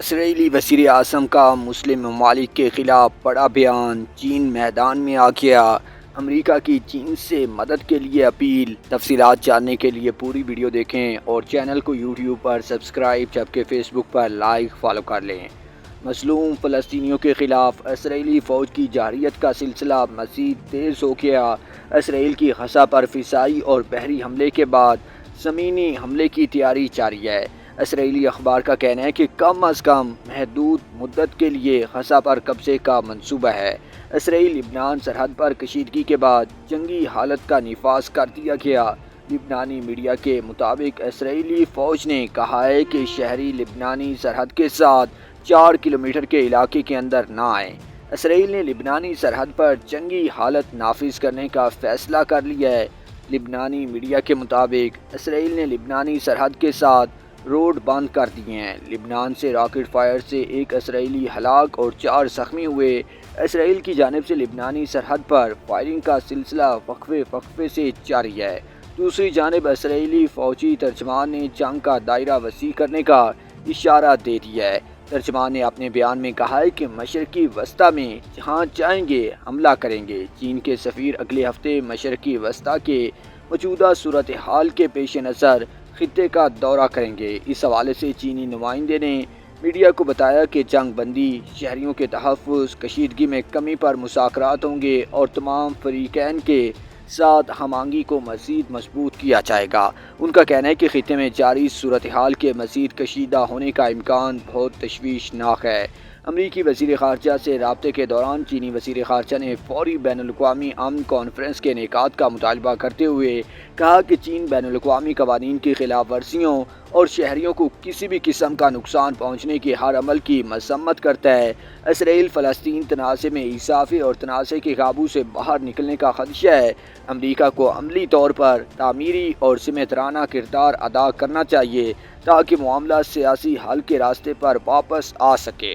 اسرائیلی وزیر اعظم کا مسلم ممالک کے خلاف بڑا بیان، چین میدان میں آ گیا، امریکہ کی چین سے مدد کے لیے اپیل۔ تفصیلات جاننے کے لیے پوری ویڈیو دیکھیں اور چینل کو یوٹیوب پر سبسکرائب جبکہ فیس بک پر لائک فالو کر لیں۔ مظلوم فلسطینیوں کے خلاف اسرائیلی فوج کی جارحیت کا سلسلہ مزید تیز ہو گیا۔ اسرائیل کی غزہ پر فضائی اور بحری حملے کے بعد زمینی حملے کی تیاری جاری ہے۔ اسرائیلی اخبار کا کہنا ہے کہ کم از کم محدود مدت کے لیے غزہ پر قبضے کا منصوبہ ہے۔ اسرائیل لبنان سرحد پر کشیدگی کے بعد جنگی حالت کا نفاذ کر دیا گیا۔ لبنانی میڈیا کے مطابق اسرائیلی فوج نے کہا ہے کہ شہری لبنانی سرحد کے ساتھ 4 کلومیٹر کے علاقے کے اندر نہ آئیں۔ اسرائیل نے لبنانی سرحد پر جنگی حالت نافذ کرنے کا فیصلہ کر لیا ہے۔ لبنانی میڈیا کے مطابق اسرائیل نے لبنانی سرحد کے ساتھ روڈ بند کر دیے ہیں۔ لبنان سے راکٹ فائر سے ایک اسرائیلی ہلاک اور 4 زخمی ہوئے۔ اسرائیل کی جانب سے لبنانی سرحد پر فائرنگ کا سلسلہ وقفے سے جاری ہے۔ دوسری جانب اسرائیلی فوجی ترجمان نے جنگ کا دائرہ وسیع کرنے کا اشارہ دے دیا ہے۔ ترجمان نے اپنے بیان میں کہا ہے کہ مشرقی وسطی میں جہاں چاہیں گے حملہ کریں گے۔ چین کے سفیر اگلے ہفتے مشرقی وسطی کے موجودہ صورتحال کے پیش نظر خطے کا دورہ کریں گے۔ اس حوالے سے چینی نمائندے نے میڈیا کو بتایا کہ جنگ بندی، شہریوں کے تحفظ، کشیدگی میں کمی پر مذاکرات ہوں گے اور تمام فریقین کے ساتھ ہم آہنگی کو مزید مضبوط کیا جائے گا۔ ان کا کہنا ہے کہ خطے میں جاری صورتحال کے مزید کشیدہ ہونے کا امکان بہت تشویشناک ہے۔ امریکی وزیر خارجہ سے رابطے کے دوران چینی وزیر خارجہ نے فوری بین الاقوامی امن کانفرنس کے انعقاد کا مطالبہ کرتے ہوئے کہا کہ چین بین الاقوامی قوانین کی خلاف ورزیوں اور شہریوں کو کسی بھی قسم کا نقصان پہنچنے کے ہر عمل کی مذمت کرتا ہے۔ اسرائیل فلسطین تنازع میں اضافے اور تنازع کے قابو سے باہر نکلنے کا خدشہ ہے۔ امریکہ کو عملی طور پر تعمیری اور ذمہ کردار ادا کرنا چاہیے تاکہ معاملہ سیاسی حل کے راستے پر واپس آ سکے۔